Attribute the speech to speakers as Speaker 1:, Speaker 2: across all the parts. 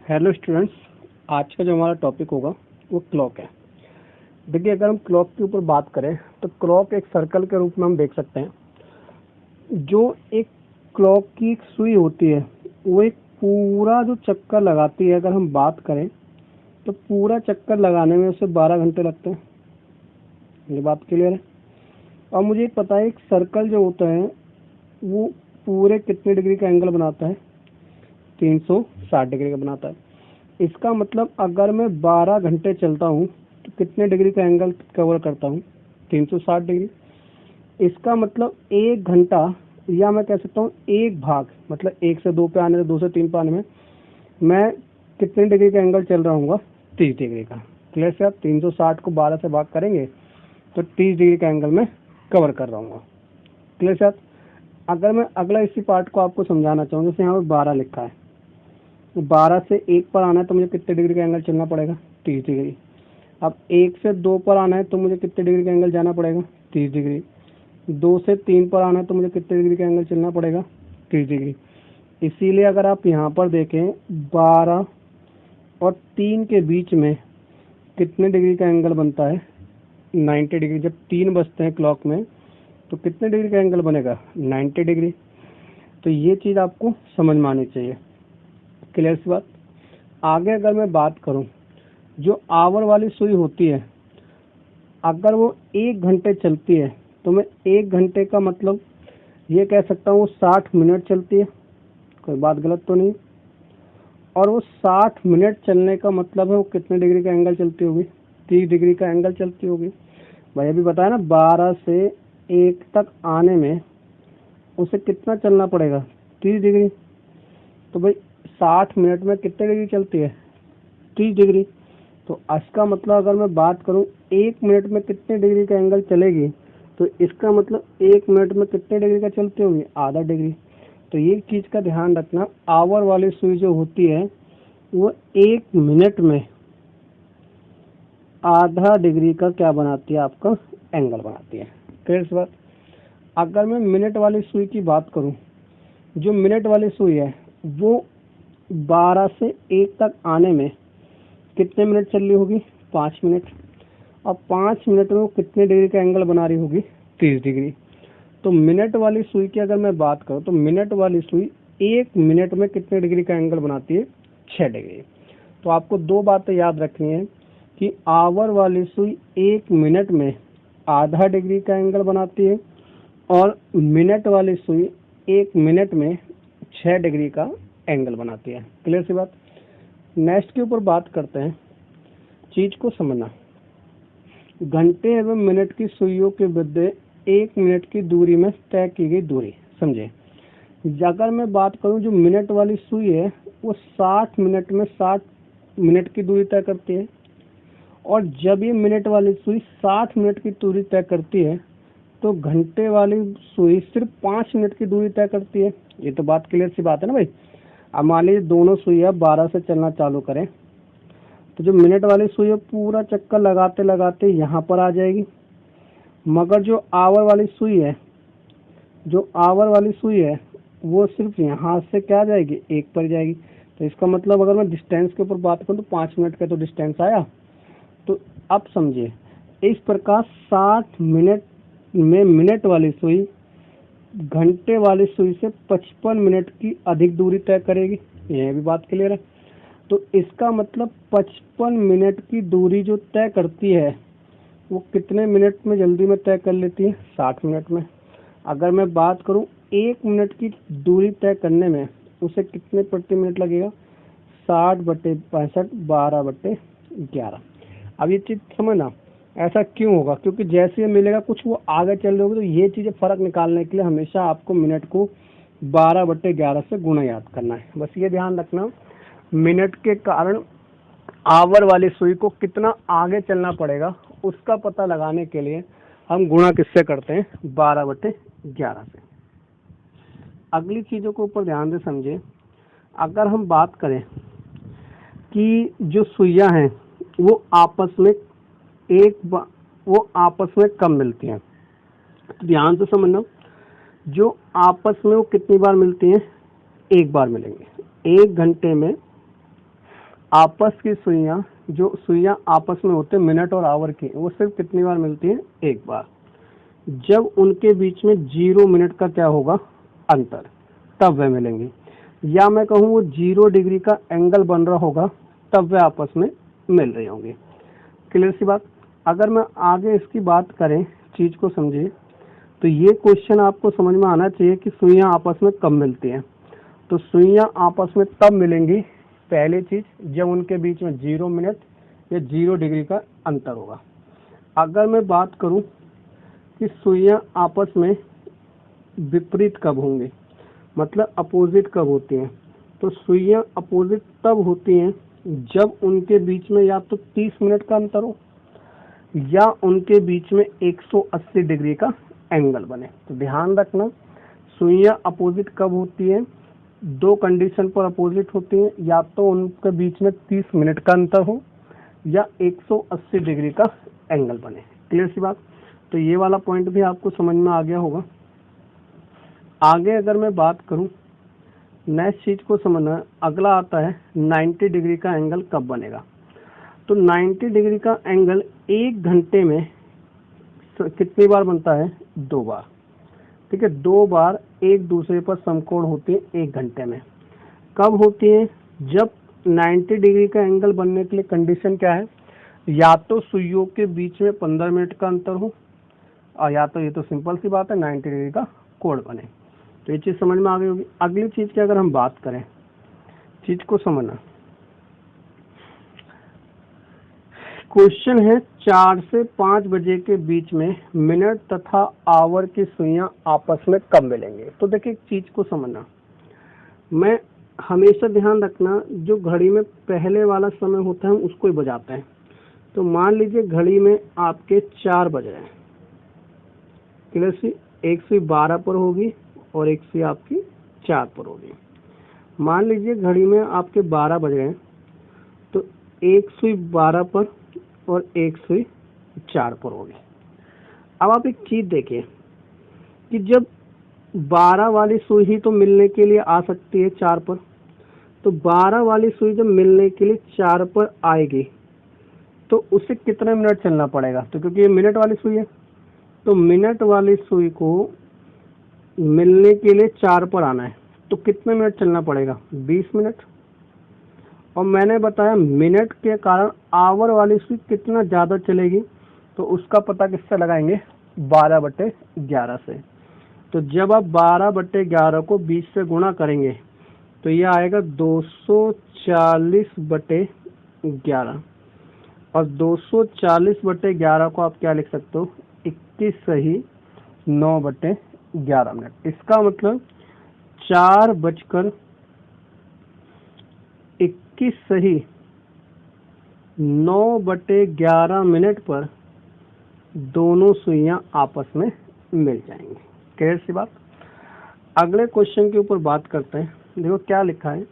Speaker 1: Hello students, आज का जो हमारा टॉपिक होगा वो क्लॉक है। देखिए, अगर हम क्लॉक के ऊपर बात करें तो क्लॉक एक सर्कल के रूप में हम देख सकते हैं। जो एक क्लॉक की एक सुई होती है वो एक पूरा जो चक्कर लगाती है, अगर हम बात करें तो पूरा चक्कर लगाने में उसे 12 घंटे लगते हैं। ये बात क्लियर है। और मुझे पता है एक सर्कल जो होता है वो पूरे कितने डिग्री का एंगल बनाता है? 360 डिग्री का बनाता है। इसका मतलब अगर मैं 12 घंटे चलता हूँ तो कितने डिग्री का एंगल कवर करता हूँ? 360 डिग्री। इसका मतलब 1 घंटा, या मैं कह सकता हूँ एक भाग, मतलब 1 से 2 पे आने से 2 से 3 पे आने में मैं कितने डिग्री का एंगल चल रहा हूँ? 30 डिग्री का। क्लियर से? आप 360 को 12 से भाग करेंगे तो 30 डिग्री का एंगल में कवर कर रहा हूँ। क्लियर से? अगर मैं अगला इसी पार्ट को आपको समझाना चाहूँ, जैसे यहाँ पर 12 लिखा है, 12 से 1 पर आना है तो मुझे कितने डिग्री का एंगल चलना पड़ेगा? 30 डिग्री। अब 1 से 2 पर आना है तो मुझे कितने डिग्री का एंगल जाना पड़ेगा? 30 डिग्री। 2 से 3 पर आना है तो मुझे कितने डिग्री का एंगल चलना पड़ेगा? 30 डिग्री। इसीलिए अगर आप यहाँ पर देखें 12 और 3 के बीच में कितने डिग्री का एंगल बनता है? 90 डिग्री। जब 3 बजते हैं क्लॉक में तो कितने डिग्री का एंगल बनेगा? 90 डिग्री। तो ये चीज़ आपको समझ में आनी चाहिए। क्लियर सी बात। आगे अगर मैं बात करूं, जो आवर वाली सुई होती है अगर वो 1 घंटे चलती है तो मैं 1 घंटे का मतलब ये कह सकता हूँ 60 मिनट चलती है। कोई बात गलत तो नहीं? और वो 60 मिनट चलने का मतलब है वो कितने डिग्री का एंगल चलती होगी? 30 डिग्री का एंगल चलती होगी। भाई अभी बताया ना, 12 से 1 तक आने में उसे कितना चलना पड़ेगा? 30 डिग्री। तो भाई 60 मिनट में कितने डिग्री चलती है? 30 डिग्री। तो इसका मतलब अगर मैं बात करूं 1 मिनट में कितने डिग्री का एंगल चलेगी, तो इसका मतलब 1 मिनट में कितने डिग्री का चलती होगी? आधा डिग्री। तो ये चीज़ का ध्यान रखना, आवर वाली सुई जो होती है वो 1 मिनट में आधा डिग्री का क्या बनाती है? आपका एंगल बनाती है। क्लियर सी बात। अगर मैं मिनट वाली सुई की बात करूं, जो मिनट वाली सुई है वो 12 से 1 तक आने में कितने मिनट चल रही होगी? 5 मिनट। अब 5 मिनट में वो कितने डिग्री का एंगल बना रही होगी? 30 डिग्री। तो मिनट वाली सुई की अगर मैं बात करूं तो मिनट वाली सुई 1 मिनट में कितने डिग्री का एंगल बनाती है? 6 डिग्री। तो आपको 2 बातें याद रखनी है कि आवर वाली सुई 1 मिनट में आधा डिग्री का एंगल बनाती है और मिनट वाली सुई 1 मिनट में 6 डिग्री का एंगल बनाती है। क्लियर सी बात। नेक्स्ट के ऊपर बात करते हैं। चीज को समझना, घंटे एवं मिनट की सुइयों के बदले 1 मिनट की दूरी में तय की गई दूरी। समझे? अगर मैं बात करूं, जो मिनट वाली सुई है वो 60 मिनट में 60 मिनट की दूरी तय करती है, और जब ये मिनट वाली सुई 60 मिनट की दूरी तय करती है तो घंटे वाली सुई सिर्फ 5 मिनट की दूरी तय करती है। ये तो बात क्लियर सी बात है ना भाई। अब मान लीजिए दोनों सुइयां 12 से चलना चालू करें तो जो मिनट वाली सुई है पूरा चक्कर लगाते लगाते यहाँ पर आ जाएगी, मगर जो आवर वाली सुई है, जो आवर वाली सुई है वो सिर्फ यहाँ से क्या जाएगी? 1 पर जाएगी। तो इसका मतलब अगर मैं डिस्टेंस के ऊपर बात करूँ तो 5 मिनट का तो डिस्टेंस आया। तो अब समझिए, इस प्रकार 60 मिनट में मिनट वाली सुई घंटे वाली सुई से 55 मिनट की अधिक दूरी तय करेगी। यह भी बात क्लियर है। तो इसका मतलब 55 मिनट की दूरी जो तय करती है वो कितने मिनट में जल्दी में तय कर लेती है? 60 मिनट में। अगर मैं बात करूं 1 मिनट की दूरी तय करने में उसे कितने प्रति मिनट लगेगा? 60/65, 12/11। अब ये चीज़ समझना, ऐसा क्यों होगा? क्योंकि जैसे ये मिलेगा कुछ वो आगे चल रही होगी, तो ये चीज़ें फ़र्क निकालने के लिए हमेशा आपको मिनट को 12/11 से गुणा याद करना है। बस ये ध्यान रखना, मिनट के कारण आवर वाली सुई को कितना आगे चलना पड़ेगा उसका पता लगाने के लिए हम गुणा किससे करते हैं? 12/11 से। अगली चीज़ों को ऊपर ध्यान से समझे। अगर हम बात करें कि जो सुइयां हैं वो आपस में वो आपस में कब मिलती हैं, तो ध्यान से समझना, जो आपस में वो कितनी बार मिलती हैं? 1 बार मिलेंगे। 1 घंटे में आपस की सुइयां, जो सुइयां आपस में होते हैं मिनट और आवर की, वो सिर्फ कितनी बार मिलती है? एक बार। जब उनके बीच में 0 मिनट का क्या होगा? अंतर, तब वे मिलेंगे। या मैं कहूँ वो 0 डिग्री का एंगल बन रहा होगा, तब वे आपस में मिल रहे होंगे। क्लियर सी बात। अगर मैं आगे इसकी बात करें, चीज को समझिए, तो ये क्वेश्चन आपको समझ में आना चाहिए कि सुइयां आपस में कब मिलती हैं। तो सुइयां आपस में तब मिलेंगी, पहली चीज, जब उनके बीच में 0 मिनट या 0 डिग्री का अंतर होगा। अगर मैं बात करूं कि सुइयां आपस में विपरीत कब होंगे, मतलब अपोजिट कब होती हैं, तो सुइयां अपोजिट तब होती हैं जब उनके बीच में या तो 30 मिनट का अंतर हो या उनके बीच में 180 डिग्री का एंगल बने। तो ध्यान रखना, सुइयां अपोजिट कब होती हैं? दो कंडीशन पर अपोजिट होती हैं, या तो उनके बीच में 30 मिनट का अंतर हो या 180 डिग्री का एंगल बने। क्लियर सी बात। तो ये वाला पॉइंट भी आपको समझ में आ गया होगा। आगे अगर मैं बात करूं, नेक्स्ट चीज को समझना, अगला आता है 90 डिग्री का एंगल कब बनेगा। तो 90 डिग्री का एंगल 1 घंटे में कितनी बार बनता है? 2 बार। ठीक है, 2 बार एक दूसरे पर समकोण होती है 1 घंटे में। कब होती है? जब 90 डिग्री का एंगल बनने के लिए कंडीशन क्या है? या तो सुइयों के बीच में 15 मिनट का अंतर हो, और या तो, ये तो सिंपल सी बात है, 90 डिग्री का कोण बने। तो ये चीज समझ में आ गई होगी। अगली चीज की अगर हम बात करें, चीज को समझना, क्वेश्चन है 4 से 5 बजे के बीच में मिनट तथा आवर की सुइयां आपस में कब मिलेंगे। तो देखिए, चीज को समझना, मैं हमेशा ध्यान रखना, जो घड़ी में पहले वाला समय होता है हम उसको ही बजाते हैं। तो मान लीजिए घड़ी में आपके 4 बज रहे हैं, क्लियर सी, एक सुई 12 पर होगी और एक सुई आपकी 4 पर होगी। मान लीजिए घड़ी में आपके 12 बज रहे हैं, तो एक सुई 12 पर और एक सुई 4 पर होगी। अब आप एक चीज देखिए कि जब 12 वाली सुई ही तो मिलने के लिए आ सकती है 4 पर, तो 12 वाली सुई जब मिलने के लिए 4 पर आएगी तो उसे कितने मिनट चलना पड़ेगा? तो क्योंकि ये मिनट वाली सुई है, तो मिनट वाली सुई को मिलने के लिए 4 पर आना है, तो कितने मिनट चलना पड़ेगा? 20 मिनट। और मैंने बताया मिनट के कारण आवर वाली सुई कितना ज़्यादा चलेगी, तो उसका पता किससे लगाएंगे? 12/11 से। तो जब आप 12/11 को 20 से गुणा करेंगे तो ये आएगा 240/11, और 240/11 को आप क्या लिख सकते हो? 21 सही 9/11 मिनट। इसका मतलब 4:21 सही 9/11 मिनट पर दोनों सुइयां आपस में मिल जाएंगी। क्लियर सी बात। अगले क्वेश्चन के ऊपर बात करते हैं। देखो क्या लिखा है,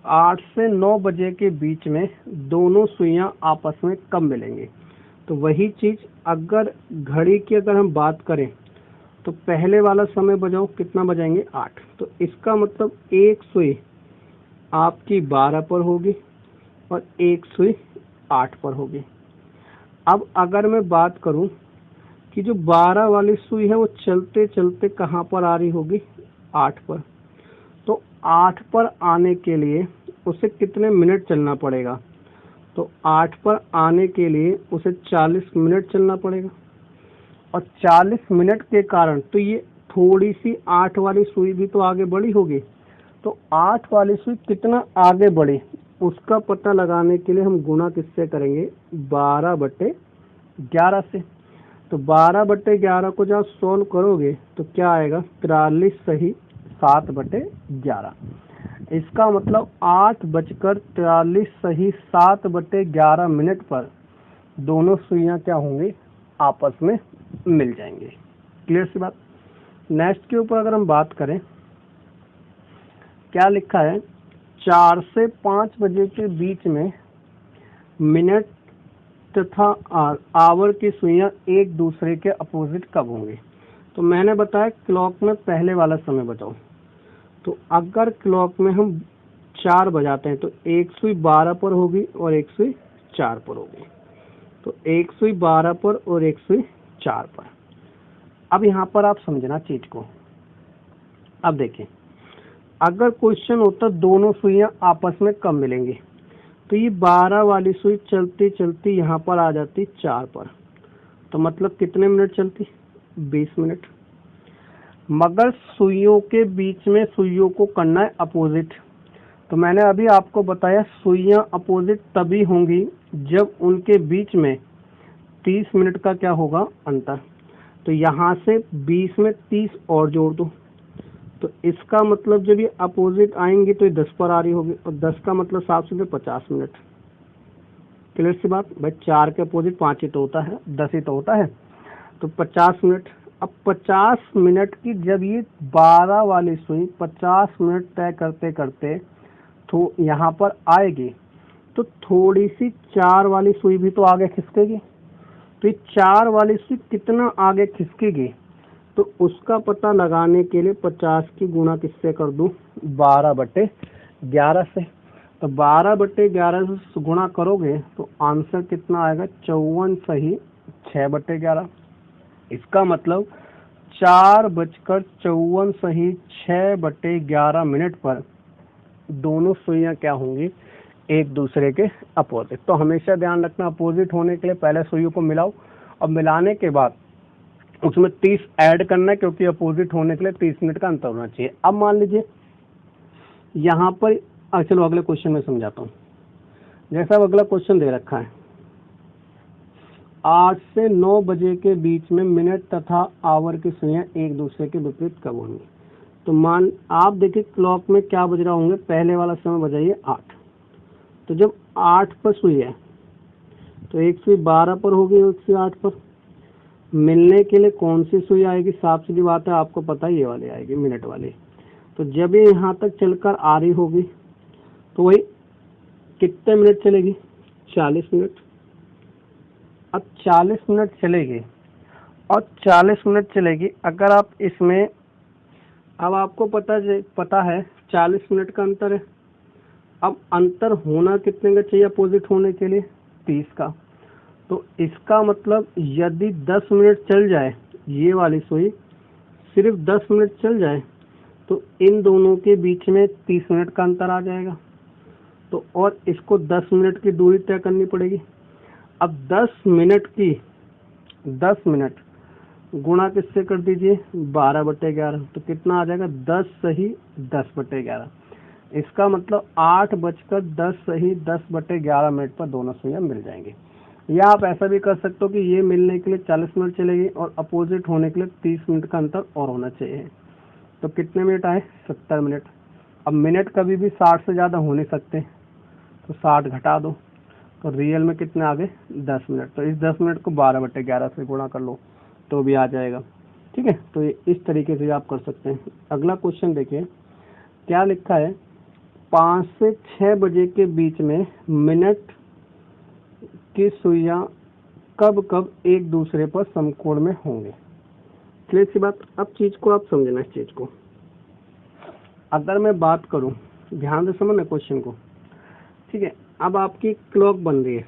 Speaker 1: 8 से 9 बजे के बीच में दोनों सुइयां आपस में कब मिलेंगे। तो वही चीज, अगर घड़ी की अगर हम बात करें तो पहले वाला समय बजाओ, कितना बजाएंगे? 8। तो इसका मतलब एक सुई आपकी 12 पर होगी और एक सुई 8 पर होगी। अब अगर मैं बात करूं कि जो 12 वाली सुई है वो चलते चलते कहां पर आ रही होगी? 8 पर। तो 8 पर आने के लिए उसे कितने मिनट चलना पड़ेगा? तो 8 पर आने के लिए उसे 40 मिनट चलना पड़ेगा, और 40 मिनट के कारण तो ये थोड़ी सी 8 वाली सुई भी तो आगे बढ़ी होगी। तो 8 वाली सुई कितना आगे बढ़ी, उसका पता लगाने के लिए हम गुणा किससे करेंगे? 12/11 से। तो 12/11 को जब सोल्व करोगे तो क्या आएगा? 43 सही 7/11। इसका मतलब 8:43 सही 7/11 मिनट पर दोनों सुइयां क्या होंगी? आपस में मिल जाएंगे। क्लियर सी बात। नेक्स्ट के ऊपर अगर हम बात करें, क्या लिखा है, 4 से 5 बजे के बीच में मिनट तथा आवर की सुइयां एक दूसरे के अपोजिट कब होंगी। तो मैंने बताया क्लॉक में पहले वाला समय बताओ। तो अगर क्लॉक में हम 4 बजाते हैं तो एक सुई 12 पर होगी और एक सुई 4 पर होगी। तो एक सुई 12 पर और एक सुई 4 पर। अब यहाँ पर आप समझना चीज को। अब देखिए, अगर क्वेश्चन होता दोनों सुइयां आपस में कब मिलेंगी, तो ये 12 वाली सुई चलती चलती यहाँ पर आ जाती 4 पर, तो मतलब कितने मिनट चलती, 20 मिनट। मगर सुइयों के बीच में सुइयों को करना है अपोजिट। तो मैंने अभी आपको बताया सुइयां अपोजिट तभी होंगी जब उनके बीच में 30 मिनट का क्या होगा, अंतर। तो यहाँ से 20 में 30 और जोड़ दो, तो इसका मतलब जब ये अपोजिट आएंगे तो ये 10 पर आ रही होगी, और 10 का मतलब 7 से 50 मिनट। क्लियर सी बात भाई, 4 के अपोजिट 5 ही तो होता है, 10 ही तो होता है, तो 50 मिनट। अब 50 मिनट की जब ये 12 वाली सुई 50 मिनट तय करते करते तो यहाँ पर आएगी, तो थोड़ी सी 4 वाली सुई भी तो आगे खिसकेगी। तो ये 4 वाली सुई कितना आगे खिसकेगी, तो उसका पता लगाने के लिए 50 की गुणा किससे कर दूं, 12/11 से। तो 12/11 से गुणा करोगे तो आंसर कितना आएगा, 54 सही 6/11। इसका मतलब 4:54 सही 6/11 मिनट पर दोनों सुइयां क्या होंगी, एक दूसरे के अपोजिट। तो हमेशा ध्यान रखना, अपोजिट होने के लिए पहले सुइयों को मिलाओ और मिलाने के बाद उसमें 30 ऐड करना है, क्योंकि अपोजिट होने के लिए 30 मिनट का अंतर होना चाहिए। अब मान लीजिए यहाँ पर, चलो अगले क्वेश्चन में समझाता हूँ। जैसा अगला क्वेश्चन दे रखा है, 8 से 9 बजे के बीच में मिनट तथा आवर की सुइयां एक दूसरे के विपरीत कब होंगी। तो मान आप देखिए क्लॉक में क्या बज रहा होंगे, पहले वाला समय बजाइए 8। तो जब 8 पर सुई है तो एक सुई 12 पर होगी, एक सुई 8 पर। मिलने के लिए कौन सी सुई आएगी, साफ सीधी बात है, आपको पता है ये वाली आएगी, मिनट वाली। तो जब ये यहाँ तक चलकर आ रही होगी तो वही कितने मिनट चलेगी, 40 मिनट। अब 40 मिनट चलेगी और 40 मिनट चलेगी, अगर आप इसमें, अब आपको पता है 40 मिनट का अंतर है। अब अंतर होना कितने का चाहिए अपोजिट होने के लिए, 30 का। तो इसका मतलब यदि 10 मिनट चल जाए, ये वाली सुई सिर्फ 10 मिनट चल जाए, तो इन दोनों के बीच में 30 मिनट का अंतर आ जाएगा। तो और इसको 10 मिनट की दूरी तय करनी पड़ेगी। अब 10 मिनट गुणा किससे कर दीजिए, 12/11। तो कितना आ जाएगा, 10 सही 10/11। इसका मतलब 8:10 सही 10/11 मिनट पर दोनों सुइयां मिल जाएंगी। या आप ऐसा भी कर सकते हो कि ये मिलने के लिए 40 मिनट चलेगी और अपोजिट होने के लिए 30 मिनट का अंतर और होना चाहिए। तो कितने मिनट आए, 70 मिनट। अब मिनट कभी भी 60 से ज़्यादा हो नहीं सकते, तो 60 घटा दो, तो रियल में कितने आ गए, 10 मिनट। तो इस 10 मिनट को 12/11 से गुणा कर लो तो भी आ जाएगा। ठीक है, तो ये इस तरीके से आप कर सकते हैं। अगला क्वेश्चन देखिए क्या लिखा है, 5 से 6 बजे के बीच में मिनट की सुइयां कब कब एक दूसरे पर समकोण में होंगे। क्लियर सी बात। अब चीज को आप समझना, इस चीज को अगर मैं बात करूं, ध्यान से समझना क्वेश्चन को। ठीक है, अब आपकी क्लॉक बन रही है।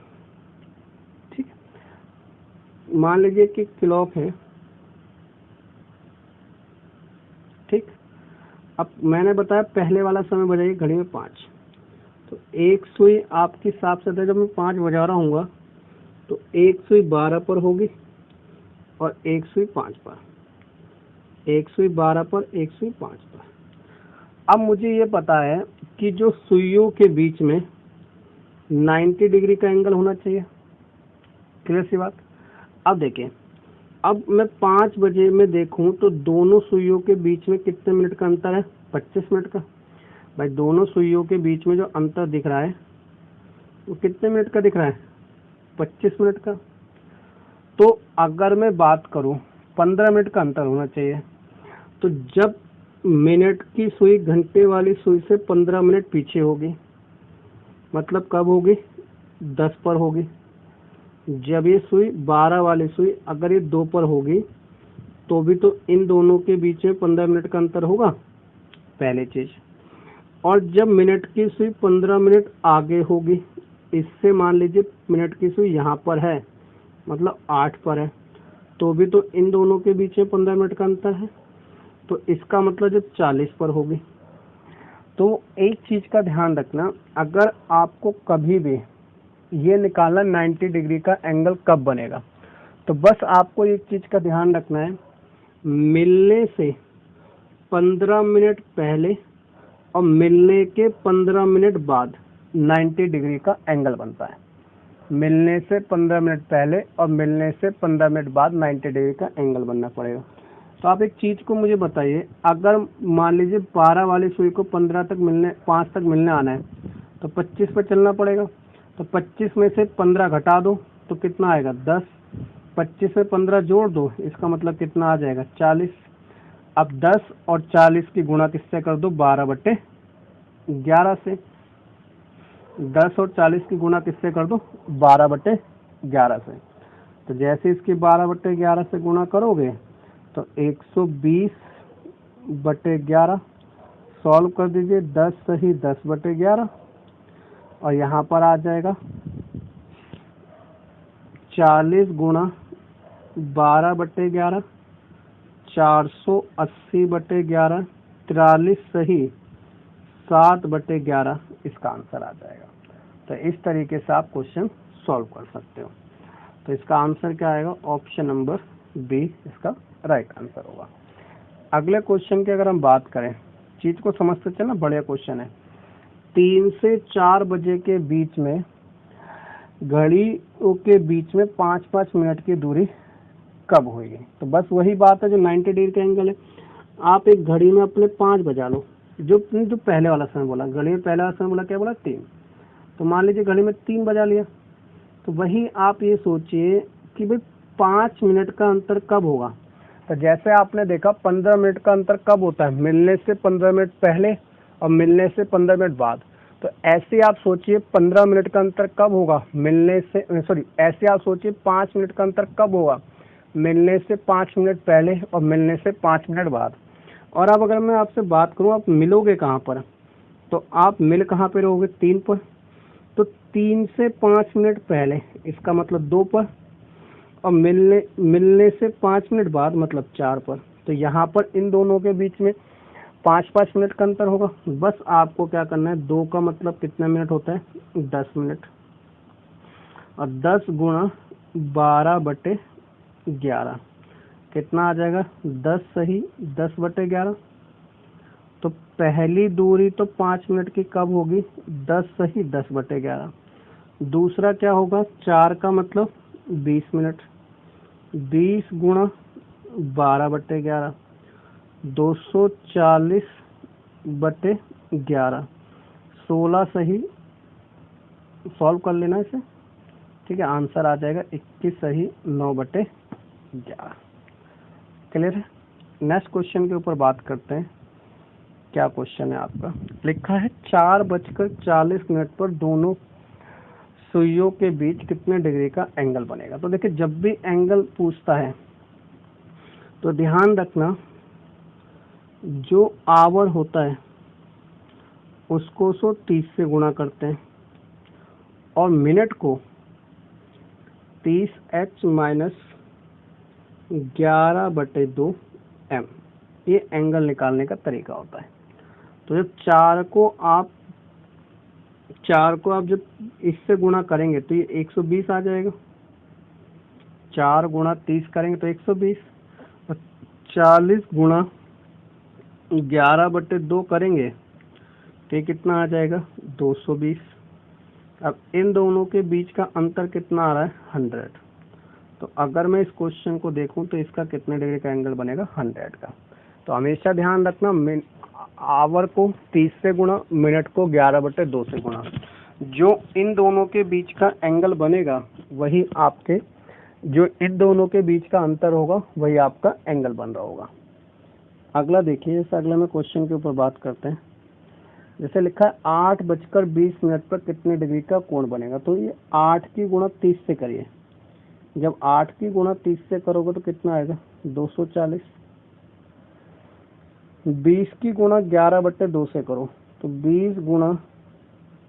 Speaker 1: ठीक, मान लीजिए कि क्लॉक है, ठीक। अब मैंने बताया पहले वाला समय बजाइए घड़ी में 5। तो एक सुई आपकी हिसाब से जब मैं 5 बजा रहा हूँ तो एक सुई 12 पर होगी और एक सुई 5 पर, एक सुई 12 पर, एक सुई 5 पर। अब मुझे ये पता है कि जो सुइयों के बीच में 90 डिग्री का एंगल होना चाहिए। क्लियर सी बात। अब देखिए, अब मैं 5 बजे में देखूं तो दोनों सुइयों के बीच में कितने मिनट का अंतर है, 25 मिनट का। भाई दोनों सुइयों के बीच में जो अंतर दिख रहा है वो कितने मिनट का दिख रहा है, 25 मिनट का। तो अगर मैं बात करूं 15 मिनट का अंतर होना चाहिए। तो जब मिनट की सुई घंटे वाली सुई से 15 मिनट पीछे होगी, मतलब कब होगी, 10 पर होगी। जब ये सुई 12 वाली सुई अगर ये 2 पर होगी तो भी तो इन दोनों के बीच में 15 मिनट का अंतर होगा, पहली चीज। और जब मिनट की सुई 15 मिनट आगे होगी, इससे मान लीजिए मिनट की सुई यहाँ पर है, मतलब 8 पर है, तो भी तो इन दोनों के बीच में 15 मिनट का अंतर है, तो इसका मतलब जब 40 पर होगी। तो एक चीज का ध्यान रखना, अगर आपको कभी भी ये निकालना 90 डिग्री का एंगल कब बनेगा, तो बस आपको एक चीज का ध्यान रखना है, मिलने से 15 मिनट पहले और मिलने के 15 मिनट बाद 90 डिग्री का एंगल बनता है। मिलने से 15 मिनट पहले और मिलने से 15 मिनट बाद 90 डिग्री का एंगल बनना पड़ेगा। तो आप एक चीज को मुझे बताइए, अगर मान लीजिए 12 वाली सुई को 5 तक मिलने आना है, तो 25 पे चलना पड़ेगा। तो 25 में से 15 घटा दो तो कितना आएगा, 10। 25 में 15 जोड़ दो, इसका मतलब कितना आ जाएगा, 40। अब 10 और 40 की गुणा किससे कर दो, 12/11 से। 10 और 40 की गुणा किससे कर दो, 12/11 से। तो जैसे इसकी 12/11 से गुणा करोगे तो 120/11 सॉल्व कर दीजिए, 10 सही 10/11, और यहाँ पर आ जाएगा 40 गुणा 12/11, 480/11, 43 सही 7/11 इसका आंसर आ जाएगा। तो इस तरीके से आप क्वेश्चन सॉल्व कर सकते हो। तो इसका आंसर क्या आएगा, ऑप्शन नंबर बी इसका राइट आंसर होगा। अगले क्वेश्चन की अगर हम बात करें, चीज को समझते चलना, बढ़िया क्वेश्चन है। 3 से 4 बजे के बीच में घड़ियों के बीच में 5-5 मिनट की दूरी कब होगी। तो बस वही बात है जो 90 डिग्री का एंगल है। आप एक घड़ी में अपने 5 बजा लो, जो पहले वाला समय बोला, घड़ी में पहला समय बोला क्या बोला, 3। तो मान लीजिए घड़ी में 3 बजा लिया, तो वही आप ये सोचिए कि भाई 5 मिनट का अंतर कब होगा। तो जैसे आपने देखा 15 मिनट का अंतर कब होता है, मिलने से 15 मिनट पहले और मिलने से 15 मिनट बाद। तो ऐसे आप सोचिए 15 मिनट का अंतर कब होगा, मिलने से ऐसे आप सोचिए 5 मिनट का अंतर कब होगा, मिलने से 5 मिनट पहले और मिलने से 5 मिनट बाद। और अब अगर मैं आपसे बात करूं आप मिलोगे कहाँ पर, तो आप मिल कहाँ पे रहोगे, 3 पर। तो 3 से 5 मिनट पहले इसका मतलब 2 पर, और मिलने से 5 मिनट बाद मतलब 4 पर। तो यहाँ पर इन दोनों के बीच में 5-5 मिनट का अंतर होगा। बस आपको क्या करना है, 2 का मतलब कितना मिनट होता है, 10 मिनट, और 10 गुणा 12/11 कितना आ जाएगा, 10 सही 10/11। तो पहली दूरी तो 5 मिनट की कब होगी, 10 सही 10/11। दूसरा क्या होगा, 4 का मतलब 20 मिनट, 20 गुणा 12/11, 240/11, 16 सही, सॉल्व कर लेना इसे, ठीक है। आंसर आ जाएगा 21 सही 9/11। क्लियर है। नेक्स्ट क्वेश्चन के ऊपर बात करते हैं। क्या क्वेश्चन है आपका, लिखा है 4:40 पर दोनों सुइयों के बीच कितने डिग्री का एंगल बनेगा। तो देखिए जब भी एंगल पूछता है तो ध्यान रखना, जो आवर होता है उसको 130 से गुणा करते हैं, और मिनट को 30h-11/2 m, ये एंगल निकालने का तरीका होता है। तो जब 4 को आप जब इससे गुणा करेंगे तो ये 120 आ जाएगा। 4 गुणा 30 करेंगे तो 120, और 40 गुणा 11/2 करेंगे तो ये कितना आ जाएगा, 220। अब इन दोनों के बीच का अंतर कितना आ रहा है, 100। तो अगर मैं इस क्वेश्चन को देखूं तो इसका कितने डिग्री का एंगल बनेगा, 100 का। तो हमेशा ध्यान रखना, आवर को 30 से गुणा, मिनट को 11/2 से गुणा। जो इन दोनों के बीच का एंगल बनेगा वही आपके, जो इन दोनों के बीच का अंतर होगा वही आपका एंगल बन रहा होगा। अगला देखिए, इस अगले में क्वेश्चन के ऊपर बात करते हैं। जैसे लिखा है 8:20 पर कितने डिग्री का कोण बनेगा। तो ये 8 की गुणा 30 से करिए। जब 8 की गुणा 30 से करोगे तो कितना आएगा, 240। 20 की गुणा 11/2 से करो तो 20 गुणा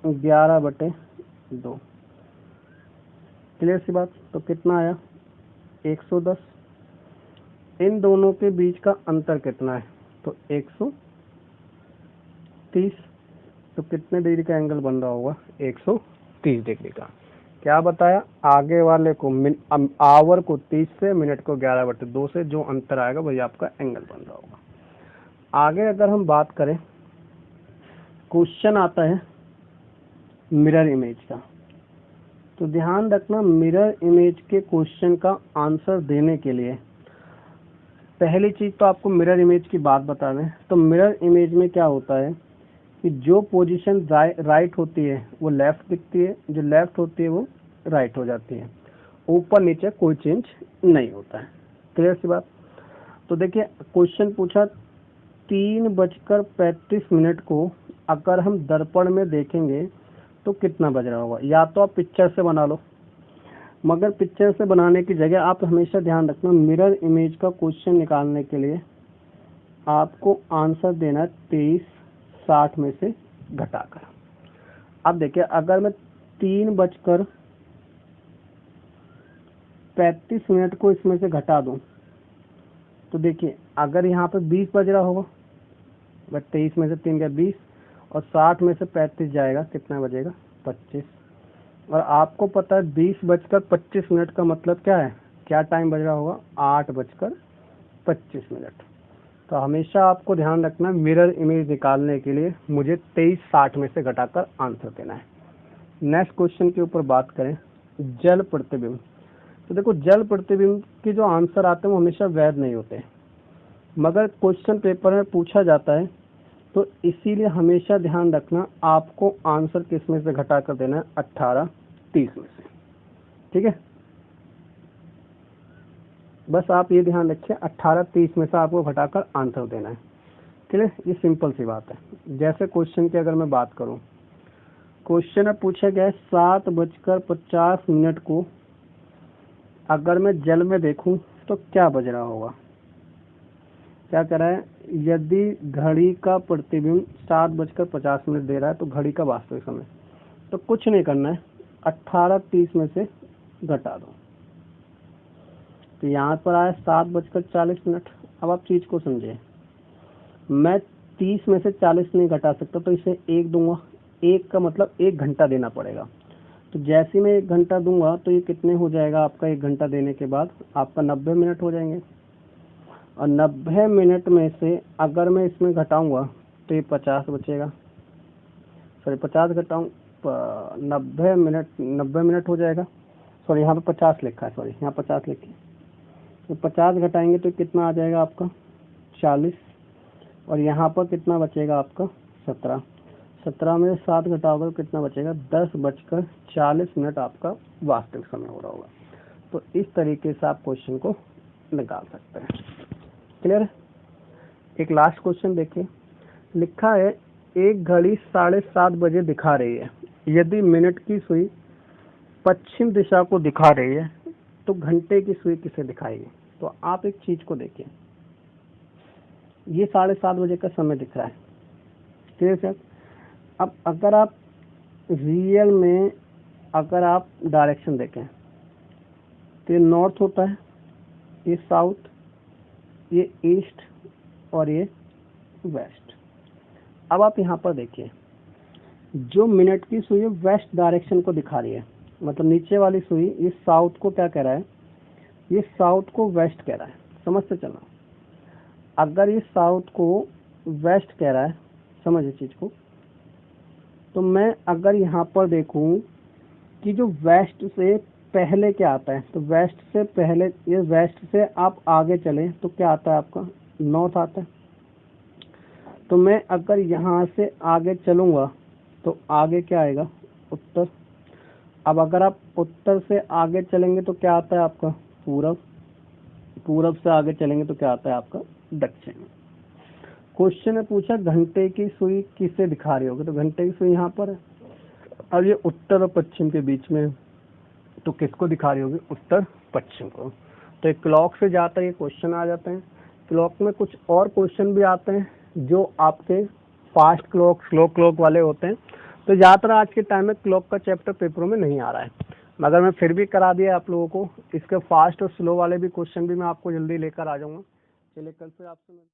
Speaker 1: 11/2, क्लियर सी बात। तो कितना आया 110। इन दोनों के बीच का अंतर कितना है, तो 130। तो कितने डिग्री का एंगल बन रहा होगा, 130 डिग्री का। क्या बताया, आगे वाले को आवर को 30 से, मिनट को 11/2 से जो अंतर आएगा वही आपका एंगल बन रहा होगा। आगे अगर हम बात करें, क्वेश्चन आता है मिरर इमेज का। तो ध्यान रखना, मिरर इमेज के क्वेश्चन का आंसर देने के लिए पहली चीज तो आपको मिरर इमेज की बात बता दें। तो मिरर इमेज में क्या होता है कि जो पोजीशन राइट होती है वो लेफ्ट दिखती है, जो लेफ्ट होती है वो राइट हो जाती है, ऊपर नीचे कोई चेंज नहीं होता है। क्लियर सी बात। तो देखिए क्वेश्चन पूछा 3:35 को अगर हम दर्पण में देखेंगे तो कितना बज रहा होगा। या तो आप पिक्चर से बना लो, मगर पिक्चर से बनाने की जगह आप हमेशा ध्यान रखना, मिरर इमेज का क्वेश्चन निकालने के लिए आपको आंसर देना है 23:60 में से घटाकर। अब देखिए अगर मैं 3:35 को इसमें से घटा दूं तो देखिए अगर यहाँ पे 20 बज रहा होगा, बट 23 में से 3 गया 20, और 60 में से 35 जाएगा, कितना बजेगा 25। और आपको पता है 20:25 का मतलब क्या है, क्या टाइम बज रहा होगा, 8:25। तो हमेशा आपको ध्यान रखना, मिरर इमेज निकालने के लिए मुझे 23:60 में से घटाकर आंसर देना है। नेक्स्ट क्वेश्चन के ऊपर बात करें, जल प्रतिबिंब। तो देखो जल प्रतिबिंब के जो आंसर आते हैं वो हमेशा वैध नहीं होते, मगर क्वेश्चन पेपर में पूछा जाता है, तो इसीलिए हमेशा ध्यान रखना आपको आंसर किस में से घटा कर देना है, 18:30 में से। ठीक है, बस आप ये ध्यान रखिए 18:30 में से आपको घटाकर आंसर देना है। ठीक है, ये सिंपल सी बात है। जैसे क्वेश्चन की अगर मैं बात करूं, क्वेश्चन में पूछा गया है 7:50 को अगर मैं जल में देखूं तो क्या बज रहा होगा। क्या कह रहा है, यदि घड़ी का प्रतिबिंब 7:50 दे रहा है तो घड़ी का वास्तविक समय। तो कुछ नहीं करना है, 18:30 में से घटा दो। तो यहाँ पर आया 7:40। अब आप चीज को समझे, मैं 30 में से 40 नहीं घटा सकता, तो इसे 1 दूंगा। 1 का मतलब 1 घंटा देना पड़ेगा। तो जैसे मैं 1 घंटा दूंगा तो ये कितने हो जाएगा आपका, 1 घंटा देने के बाद आपका 90 मिनट हो जाएंगे। और 90 मिनट में से अगर मैं इसमें घटाऊंगा तो ये 50 बचेगा। सॉरी 50 घटाऊं 90 मिनट हो जाएगा। सॉरी यहाँ पे 50 लिखा है, सॉरी यहाँ 50 लिखी। तो 50 घटाएंगे तो कितना आ जाएगा आपका 40, और यहाँ पर कितना बचेगा आपका 17। 17 में 7 घटाओगे तो कितना बचेगा, 10:40 आपका वास्तविक समय हो रहा होगा। तो इस तरीके से आप क्वेश्चन को निकाल सकते हैं। क्लियर है। एक लास्ट क्वेश्चन देखिए, लिखा है एक घड़ी 7:30 बजे दिखा रही है, यदि मिनट की सुई पश्चिम दिशा को दिखा रही है तो घंटे की सुई किसे दिखाएगी। तो आप एक चीज को देखिए, ये 7:30 बजे का समय दिख रहा है, ठीक है सर। अब अगर आप रियल में अगर आप डायरेक्शन देखें तो ये नॉर्थ होता है, ये साउथ, ये ईस्ट और ये वेस्ट। अब आप यहाँ पर देखिए, जो मिनट की सुई है वेस्ट डायरेक्शन को दिखा रही है, मतलब नीचे वाली सुई ये साउथ को क्या कह रहा है, ये साउथ को वेस्ट कह रहा है। समझ से चलना, अगर ये साउथ को वेस्ट कह रहा है, समझिए चीज को, तो मैं अगर यहाँ पर देखूं कि जो वेस्ट से पहले क्या आता है, तो वेस्ट से पहले, ये वेस्ट से आप आगे चले तो क्या आता है आपका नॉर्थ आता है। तो मैं अगर यहाँ से आगे चलूंगा तो आगे क्या आएगा, उत्तर। अब अगर आप उत्तर से आगे चलेंगे तो क्या आता है आपका पूरब। पूरब से आगे चलेंगे तो क्या आता है आपका दक्षिण। क्वेश्चन ने पूछा घंटे की सुई किसे दिखा रही होगी, तो घंटे की सुई यहाँ पर है। अब ये उत्तर और पश्चिम के बीच में, तो किसको दिखा रही होगी, उत्तर पश्चिम को। तो एक क्लॉक से जाता है ये क्वेश्चन आ जाते हैं। क्लॉक में कुछ और क्वेश्चन भी आते हैं जो आपके फास्ट क्लॉक, स्लो क्लॉक वाले होते हैं। तो ज़्यादातर आज के टाइम में क्लॉक का चैप्टर पेपरों में नहीं आ रहा है, मगर मैं फिर भी करा दिया आप लोगों को। इसके फास्ट और स्लो वाले भी क्वेश्चन भी मैं आपको जल्दी लेकर आ जाऊँगा। चलिए कल फिर आपसे